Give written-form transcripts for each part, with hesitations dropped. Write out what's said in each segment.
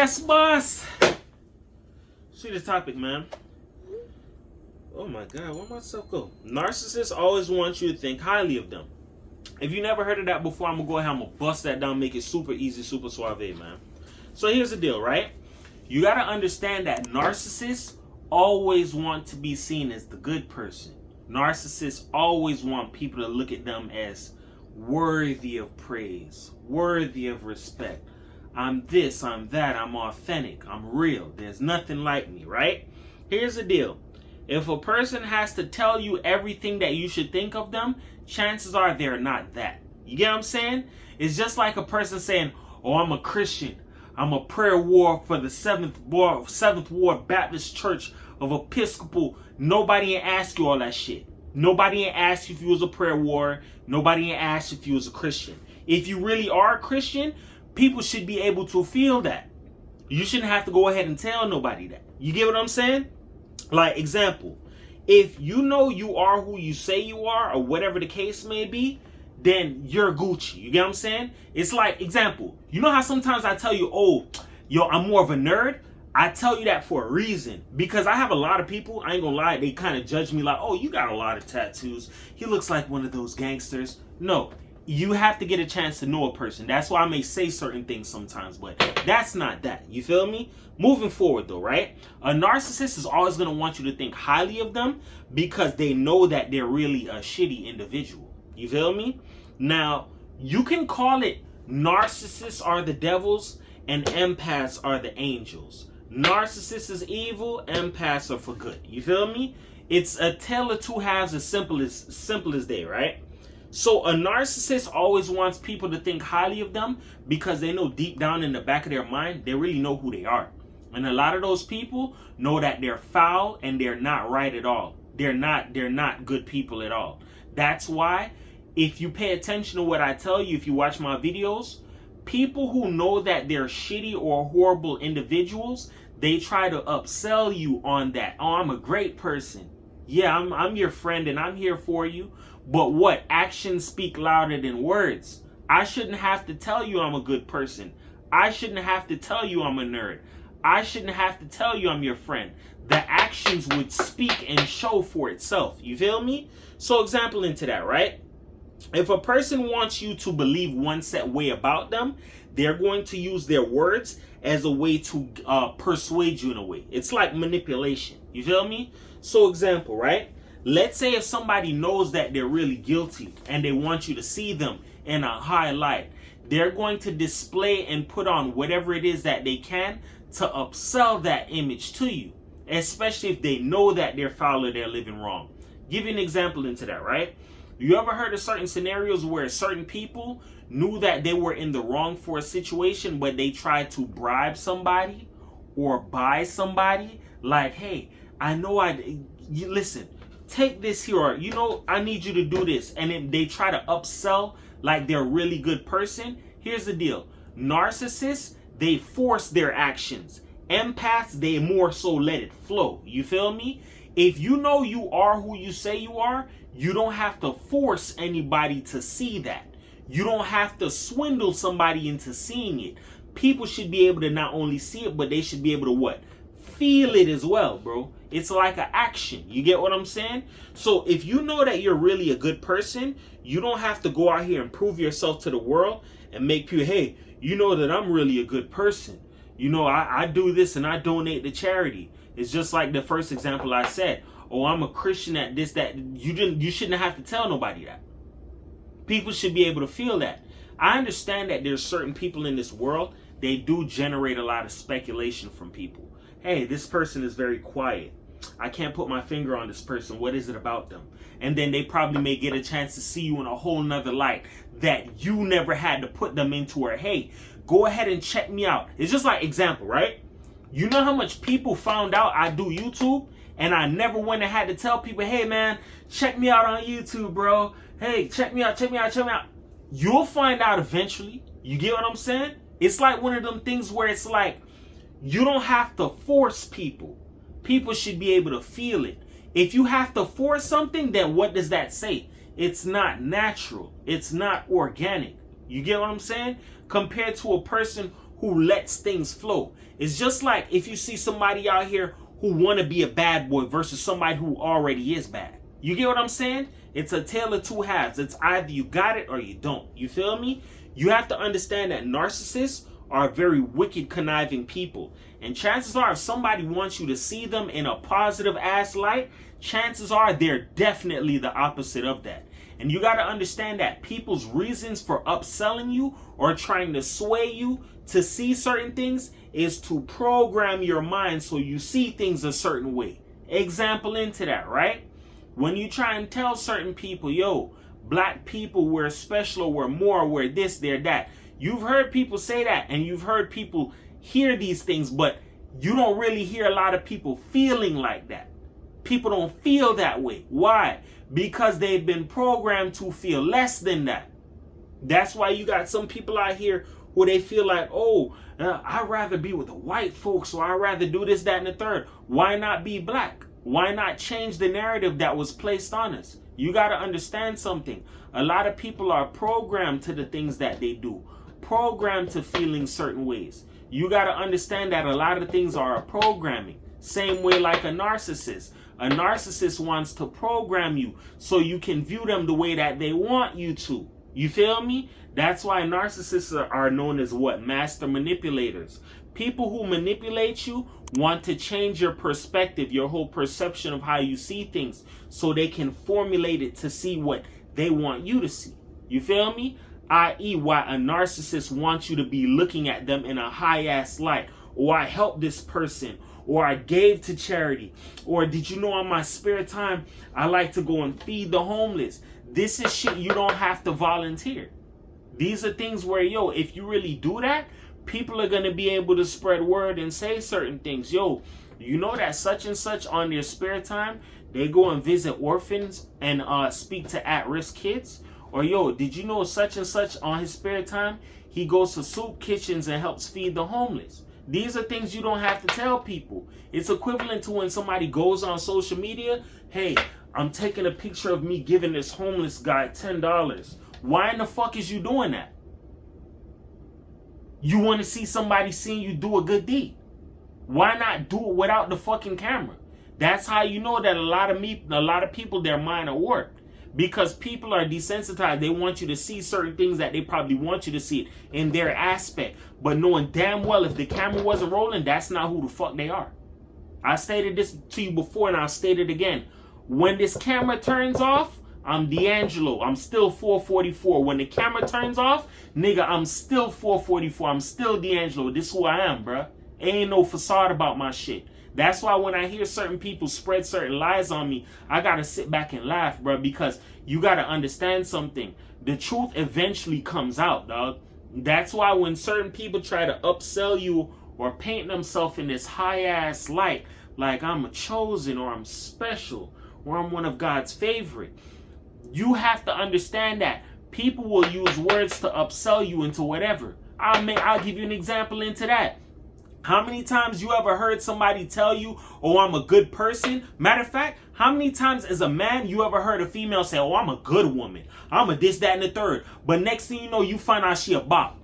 Yes, boss. See the topic, man. Oh my God, where myself go? Narcissists always want you to think highly of them. If you never heard of that before, I'm gonna go ahead, I'm gonna bust that down, make it super easy, super suave, man. So here's the deal, right? You gotta understand that narcissists always want to be seen as the good person. Narcissists always want people to look at them as worthy of praise, worthy of respect. I'm this, I'm that, I'm authentic, I'm real. There's nothing like me, right? Here's the deal. If a person has to tell you everything that you should think of them, chances are they're not that. You get what I'm saying? It's just like a person saying, oh, I'm a Christian. I'm a prayer warrior for the 7th Ward Baptist Church of Episcopal. Nobody ain't asked you all that shit. Nobody ain't asked you if you was a prayer warrior. Nobody ain't asked you if you was a Christian. If you really are a Christian, people should be able to feel that. You shouldn't have to go ahead and tell nobody that. You get what I'm saying? Like, example, if you know you are who you say you are, or whatever the case may be, then you're Gucci. You get what I'm saying? It's like, example, you know how sometimes I tell you, oh, yo, I'm more of a nerd? I tell you that for a reason. Because I have a lot of people, I ain't gonna lie, they kind of judge me like, oh, you got a lot of tattoos. He looks like one of those gangsters. No, you have to get a chance to know a person. That's why I may say certain things sometimes, but that's not that. You feel me? Moving forward though, right? A narcissist is always going to want you to think highly of them because they know that they're really a shitty individual. You feel me? Now, you can call it narcissists are the devils and empaths are the angels. Narcissists is evil, empaths are for good. You feel me? It's a tale of two halves, as simple as day, right? So a narcissist always wants people to think highly of them because they know deep down in the back of their mind, they really know who they are. And a lot of those people know that they're foul and they're not right at all. They're not good people at all. That's why if you pay attention to what I tell you, if you watch my videos, people who know that they're shitty or horrible individuals, they try to upsell you on that. Oh, I'm a great person. Yeah, I'm your friend and I'm here for you. But what? Actions speak louder than words. I shouldn't have to tell you I'm a good person. I shouldn't have to tell you I'm a nerd. I shouldn't have to tell you I'm your friend. The actions would speak and show for itself. You feel me? So example into that, right? If a person wants you to believe one set way about them, they're going to use their words as a way to persuade you in a way. It's like manipulation. You feel me? So example, right? Let's say if somebody knows that they're really guilty and they want you to see them in a high light, they're going to display and put on whatever it is that they can to upsell that image to you, especially if they know that they're foul or they're living wrong. Give you an example into that, right? You ever heard of certain scenarios where certain people knew that they were in the wrong for a situation, but they tried to bribe somebody or buy somebody? Like, hey, I know listen, take this here, or, you know, I need you to do this. And then they try to upsell like they're a really good person. Here's the deal. Narcissists, they force their actions. Empaths, they more so let it flow. You feel me? If you know you are who you say you are, you don't have to force anybody to see that. You don't have to swindle somebody into seeing it. People should be able to not only see it, but they should be able to what? Feel it as well, bro. It's like an action. You get what I'm saying? So if you know that you're really a good person, you don't have to go out here and prove yourself to the world and make people, hey, you know that I'm really a good person. You know, I do this and I donate to charity. It's just like the first example I said. Oh, I'm a Christian at this, that. You shouldn't have to tell nobody that. People should be able to feel that. I understand that there's certain people in this world, they do generate a lot of speculation from people. Hey, this person is very quiet. I can't put my finger on this person. What is it about them? And then they probably may get a chance to see you in a whole nother light that you never had to put them into, or hey, go ahead and check me out. It's just like example, right? You know how much people found out I do YouTube and I never went and had to tell people, hey man, check me out on YouTube, bro. Hey, check me out, check me out, check me out. You'll find out eventually. You get what I'm saying? It's like one of them things where it's like, you don't have to force people. People should be able to feel it. If you have to force something, then what does that say? It's not natural. It's not organic. You get what I'm saying? Compared to a person who lets things flow. It's just like if you see somebody out here who want to be a bad boy versus somebody who already is bad. You get what I'm saying? It's a tale of two halves. It's either you got it or you don't. You feel me? You have to understand that narcissists are very wicked, conniving people. And chances are, if somebody wants you to see them in a positive ass light, chances are they're definitely the opposite of that. And you got to understand that people's reasons for upselling you or trying to sway you to see certain things is to program your mind so you see things a certain way. Example into that, right? When you try and tell certain people, yo, black people, we're special, or we're more, we're this, they're that. You've heard people say that, and you've heard people hear these things, but you don't really hear a lot of people feeling like that. People don't feel that way. Why? Because they've been programmed to feel less than that. That's why you got some people out here where they feel like, oh, I'd rather be with the white folks, or I'd rather do this, that, and the third. Why not be black? Why not change the narrative that was placed on us? You got to understand something. A lot of people are programmed to the things that they do, programmed to feeling certain ways. You got to understand that a lot of things are a programming. Same way like a narcissist. A narcissist wants to program you so you can view them the way that they want you to. You feel me? That's why narcissists are known as what? Master manipulators. People who manipulate you want to change your perspective, your whole perception of how you see things, so they can formulate it to see what they want you to see. You feel me? I.e. why a narcissist wants you to be looking at them in a high-ass light. Or I helped this person. Or I gave to charity. Or did you know on my spare time, I like to go and feed the homeless. This is shit you don't have to volunteer. These are things where, yo, if you really do that, people are going to be able to spread word and say certain things. Yo, you know that such and such on their spare time, they go and visit orphans and speak to at-risk kids. Or, yo, did you know such and such on his spare time, he goes to soup kitchens and helps feed the homeless. These are things you don't have to tell people. It's equivalent to when somebody goes on social media, hey, I'm taking a picture of me giving this homeless guy $10. Why in the fuck is you doing that? You want to see somebody seeing you do a good deed. Why not do it without the fucking camera? That's how you know that a lot of people, their mind are warped. Because people are desensitized. They want you to see certain things that they probably want you to see it in their aspect. But knowing damn well if the camera wasn't rolling, that's not who the fuck they are. I stated this to you before and I'll state it again. When this camera turns off, I'm D'Angelo. I'm still 444. When the camera turns off, nigga, I'm still 444. I'm still D'Angelo. This is who I am, bruh. Ain't no facade about my shit. That's why when I hear certain people spread certain lies on me, I gotta sit back and laugh, bro, because you gotta understand something. The truth eventually comes out, dog. That's why when certain people try to upsell you or paint themselves in this high-ass light, like I'm a chosen or I'm special or I'm one of God's favorite, you have to understand that people will use words to upsell you into whatever. I'll give you an example into that. How many times you ever heard somebody tell you, oh, I'm a good person? Matter of fact, how many times as a man you ever heard a female say, oh, I'm a good woman. I'm a this, that, and the third. But next thing you know, you find out she a bop.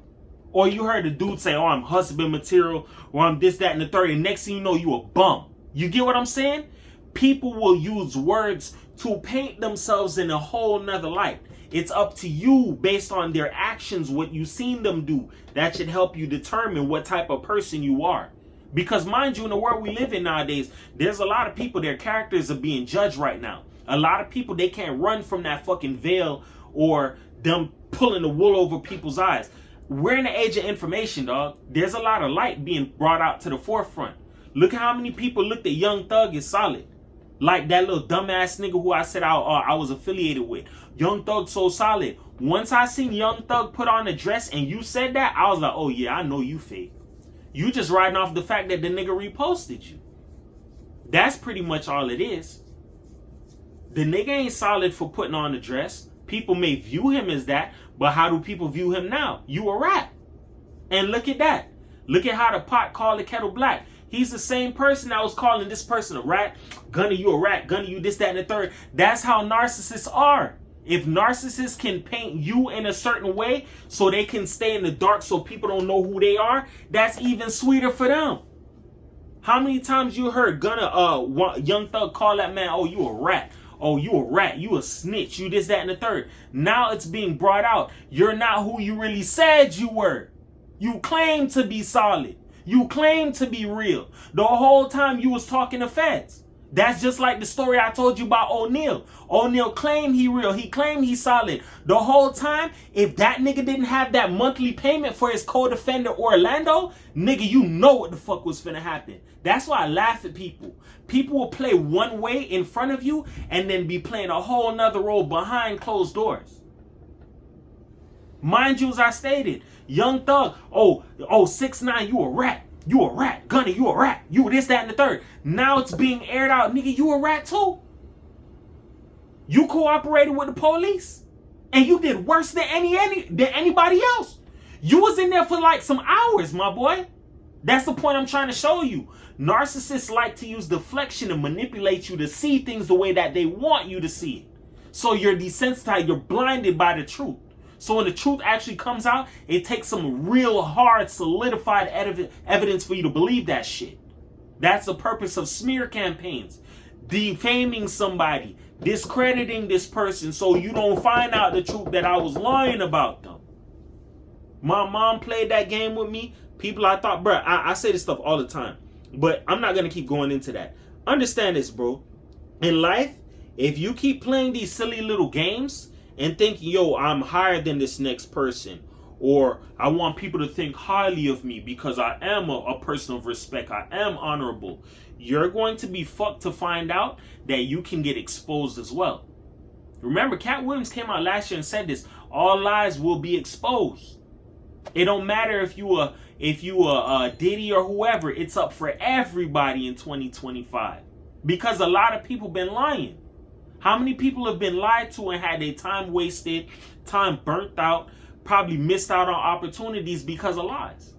Or you heard a dude say, oh, I'm husband material, or I'm this, that, and the third. And next thing you know, you a bum. You get what I'm saying? People will use words to paint themselves in a whole nother light. It's up to you based on their actions, what you've seen them do. That should help you determine what type of person you are. Because mind you, in the world we live in nowadays, there's a lot of people, their characters are being judged right now. A lot of people, they can't run from that fucking veil or them pulling the wool over people's eyes. We're in the age of information, dog. There's a lot of light being brought out to the forefront. Look at how many people looked at Young Thug as solid. Like that little dumbass nigga who I said I was affiliated with. Young Thug so solid. Once I seen Young Thug put on a dress and you said that, I was like, oh yeah, I know you fake. You just riding off the fact that the nigga reposted you. That's pretty much all it is. The nigga ain't solid for putting on a dress. People may view him as that, but how do people view him now? You a rat. And look at that. Look at how the pot called the kettle black. He's the same person that was calling this person a rat. Gunner, you a rat. Gunner, you this, that, and the third. That's how narcissists are. If narcissists can paint you in a certain way so they can stay in the dark so people don't know who they are, that's even sweeter for them. How many times you heard Young Thug call that man, oh, you a rat. Oh, you a rat. You a snitch. You this, that, and the third. Now it's being brought out. You're not who you really said you were. You claim to be solid. You claim to be real. The whole time you was talking to feds. That's just like the story I told you about O'Neal. O'Neal claimed he real. He claimed he solid. The whole time, if that nigga didn't have that monthly payment for his co-defender Orlando, nigga, you know what the fuck was finna happen. That's why I laugh at people. People will play one way in front of you and then be playing a whole nother role behind closed doors. Mind you, as I stated, Young Thug, 6ix9ine, you a rat. You a rat. Gunna, you a rat. You this, that, and the third. Now it's being aired out. Nigga, you a rat too. You cooperated with the police. And you did worse than anybody else. You was in there for like some hours, my boy. That's the point I'm trying to show you. Narcissists like to use deflection and manipulate you to see things the way that they want you to see it. So you're desensitized. You're blinded by the truth. So when the truth actually comes out, it takes some real hard, solidified evidence for you to believe that shit. That's the purpose of smear campaigns. Defaming somebody, discrediting this person so you don't find out the truth that I was lying about them. My mom played that game with me. People I thought, bro, I say this stuff all the time. But I'm not going to keep going into that. Understand this, bro. In life, if you keep playing these silly little games and thinking, yo, I'm higher than this next person, or I want people to think highly of me because I am a person of respect, I am honorable, you're going to be fucked to find out that you can get exposed as well. Remember, Cat Williams came out last year and said this, all lies will be exposed. It don't matter if you a Diddy or whoever, it's up for everybody in 2025. Because a lot of people been lying. How many people have been lied to and had their time wasted, time burnt out, probably missed out on opportunities because of lies?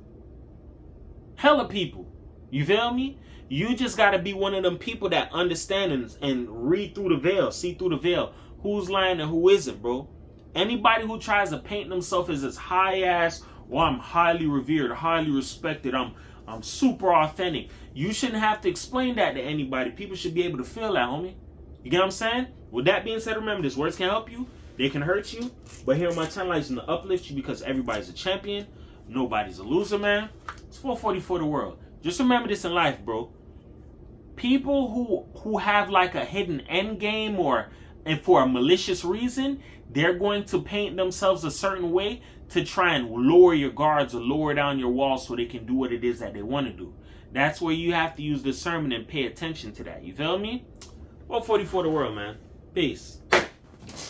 Hella people. You feel me? You just got to be one of them people that understand and read through the veil, see through the veil. Who's lying and who isn't, bro? Anybody who tries to paint themselves as this high ass, well, I'm highly revered, highly respected, I'm super authentic. You shouldn't have to explain that to anybody. People should be able to feel that, homie. You get what I'm saying? With that being said, remember this. Words can help you. They can hurt you. But here on my channel, I'm going to uplift you because everybody's a champion. Nobody's a loser, man. It's 444 the world. Just remember this in life, bro. People who have like a hidden end game and for a malicious reason, they're going to paint themselves a certain way to try and lower your guards or lower down your walls so they can do what it is that they want to do. That's where you have to use discernment and pay attention to that. You feel me? 444 the world, man. Peace.